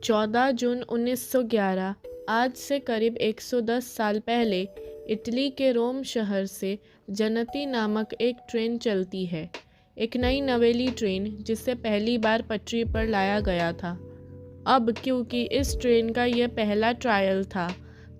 14 जून 1911 आज से करीब 110 साल पहले इटली के रोम शहर से जनती नामक एक ट्रेन चलती है। एक नई नवेली ट्रेन जिसे पहली बार पटरी पर लाया गया था। अब क्योंकि इस ट्रेन का यह पहला ट्रायल था,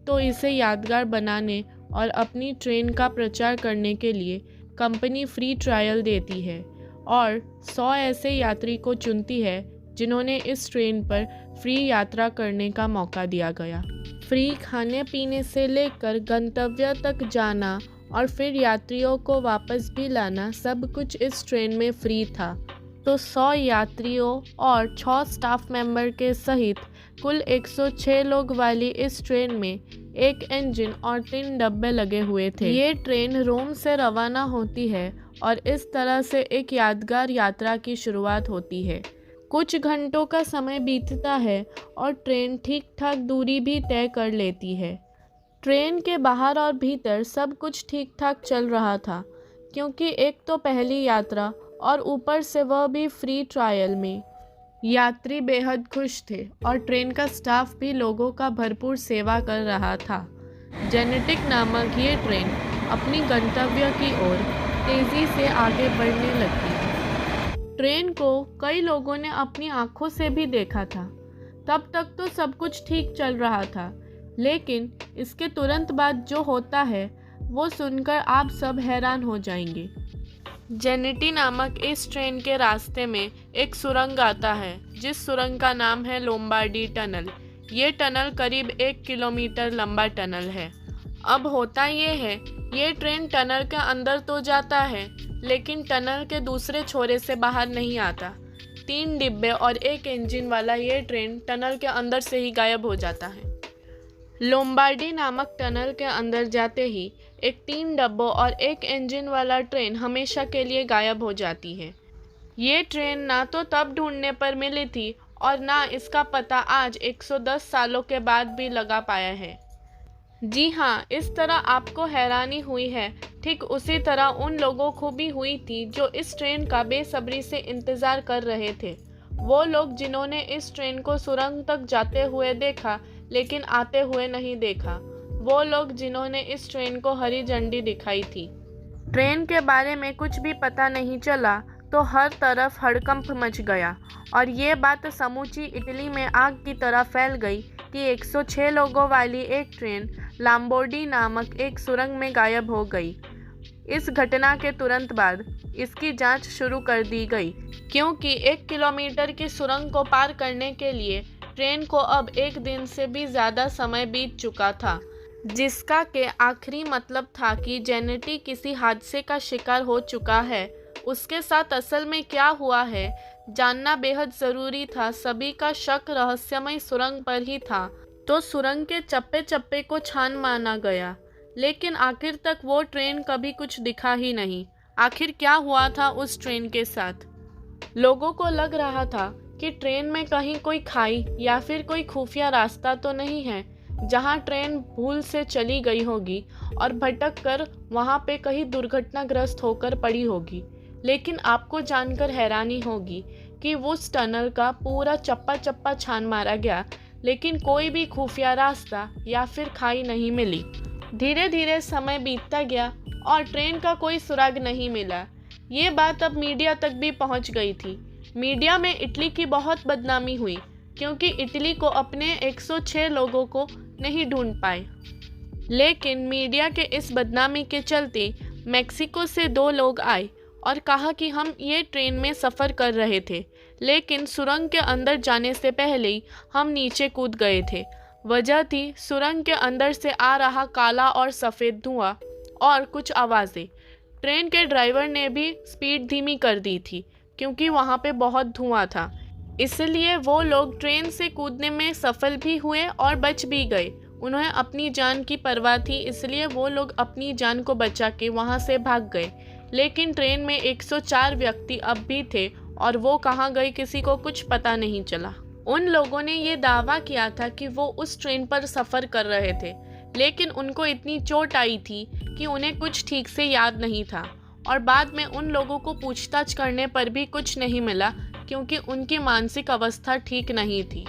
तो इसे यादगार बनाने और अपनी ट्रेन का प्रचार करने के लिए कंपनी फ्री ट्रायल देती है और 100 ऐसे यात्री को चुनती है जिन्होंने इस ट्रेन पर फ्री यात्रा करने का मौका दिया गया। फ्री खाने पीने से लेकर गंतव्य तक जाना और फिर यात्रियों को वापस भी लाना, सब कुछ इस ट्रेन में फ्री था। तो 100 यात्रियों और 6 स्टाफ मेंबर के सहित कुल 106 लोग वाली इस ट्रेन में एक इंजन और 3 डब्बे लगे हुए थे। ये ट्रेन रोम से रवाना होती है और इस तरह से एक यादगार यात्रा की शुरुआत होती है। कुछ घंटों का समय बीतता है और ट्रेन ठीक ठाक दूरी भी तय कर लेती है। ट्रेन के बाहर और भीतर सब कुछ ठीक ठाक चल रहा था, क्योंकि एक तो पहली यात्रा और ऊपर से वह भी फ्री ट्रायल में। यात्री बेहद खुश थे और ट्रेन का स्टाफ भी लोगों का भरपूर सेवा कर रहा था। जेनेटिक नामक ये ट्रेन अपनी गंतव्य की ओर तेज़ी से आगे बढ़ने लगी। ट्रेन को कई लोगों ने अपनी आंखों से भी देखा था। तब तक तो सब कुछ ठीक चल रहा था, लेकिन इसके तुरंत बाद जो होता है वो सुनकर आप सब हैरान हो जाएंगे। जेनेटी नामक इस ट्रेन के रास्ते में एक सुरंग आता है, जिस सुरंग का नाम है लोम्बार्डी टनल। ये टनल करीब 1 किलोमीटर लंबा टनल है। अब होता ये है, ये ट्रेन टनल के अंदर तो जाता है, लेकिन टनल के दूसरे छोरे से बाहर नहीं आता। 3 डिब्बे और एक इंजन वाला ये ट्रेन टनल के अंदर से ही गायब हो जाता है। लोम्बार्डी नामक टनल के अंदर जाते ही एक 3 डब्बों और एक इंजन वाला ट्रेन हमेशा के लिए गायब हो जाती है। ये ट्रेन ना तो तब ढूंढने पर मिली थी और ना इसका पता आज 110 सालों के बाद भी लगा पाया है। जी हाँ, इस तरह आपको हैरानी हुई है, ठीक उसी तरह उन लोगों को भी हुई थी जो इस ट्रेन का बेसब्री से इंतज़ार कर रहे थे। वो लोग जिन्होंने इस ट्रेन को सुरंग तक जाते हुए देखा लेकिन आते हुए नहीं देखा। वो लोग जिन्होंने इस ट्रेन को हरी झंडी दिखाई थी। ट्रेन के बारे में कुछ भी पता नहीं चला तो हर तरफ हड़कंप मच गया और ये बात समूची इटली में आग की तरह फैल गई कि 106 लोगों वाली एक ट्रेन लाम्बोर्डी नामक एक सुरंग में गायब हो गई। इस घटना के तुरंत बाद इसकी जांच शुरू कर दी गई, क्योंकि 1 किलोमीटर की सुरंग को पार करने के लिए ट्रेन को अब 1 दिन से भी ज़्यादा समय बीत चुका था, जिसका के आखिरी मतलब था कि जेनेटी किसी हादसे का शिकार हो चुका है। उसके साथ असल में क्या हुआ है जानना बेहद ज़रूरी था। सभी का शक रहस्यमय सुरंग पर ही था, तो सुरंग के चप्पे चप्पे को छान माना गया, लेकिन आखिर तक वो ट्रेन कभी कुछ दिखा ही नहीं। आखिर क्या हुआ था उस ट्रेन के साथ? लोगों को लग रहा था कि ट्रेन में कहीं कोई खाई या फिर कोई खुफिया रास्ता तो नहीं है जहां ट्रेन भूल से चली गई होगी और भटक कर वहां पे कहीं दुर्घटनाग्रस्त होकर पड़ी होगी। लेकिन आपको जानकर हैरानी होगी कि उस टनल का पूरा चप्पा चप्पा छान मारा गया, लेकिन कोई भी खुफिया रास्ता या फिर खाई नहीं मिली। धीरे धीरे समय बीतता गया और ट्रेन का कोई सुराग नहीं मिला। ये बात अब मीडिया तक भी पहुंच गई थी। मीडिया में इटली की बहुत बदनामी हुई, क्योंकि इटली को अपने 106 लोगों को नहीं ढूंढ पाए। लेकिन मीडिया के इस बदनामी के चलते मेक्सिको से 2 लोग आए और कहा कि हम ये ट्रेन में सफ़र कर रहे थे, लेकिन सुरंग के अंदर जाने से पहले ही हम नीचे कूद गए थे। वजह थी सुरंग के अंदर से आ रहा काला और सफ़ेद धुआं और कुछ आवाज़ें। ट्रेन के ड्राइवर ने भी स्पीड धीमी कर दी थी, क्योंकि वहाँ पे बहुत धुआं था। इसलिए वो लोग ट्रेन से कूदने में सफल भी हुए और बच भी गए। उन्हें अपनी जान की परवाह थी, इसलिए वो लोग अपनी जान को बचा के वहाँ से भाग गए। लेकिन ट्रेन में 104 व्यक्ति अब भी थे और वो कहाँ गए किसी को कुछ पता नहीं चला। उन लोगों ने ये दावा किया था कि वो उस ट्रेन पर सफ़र कर रहे थे, लेकिन उनको इतनी चोट आई थी कि उन्हें कुछ ठीक से याद नहीं था और बाद में उन लोगों को पूछताछ करने पर भी कुछ नहीं मिला, क्योंकि उनकी मानसिक अवस्था ठीक नहीं थी।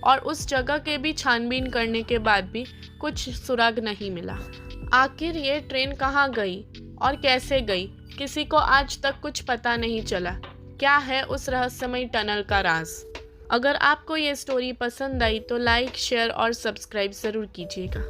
और उस जगह के भी छानबीन करने के बाद भी कुछ सुराग नहीं मिला। आखिर ये ट्रेन कहाँ गई और कैसे गई, किसी को आज तक कुछ पता नहीं चला। क्या है उस रहस्यमयी टनल का राज? अगर आपको ये स्टोरी पसंद आई तो लाइक, शेयर और सब्सक्राइब ज़रूर कीजिएगा।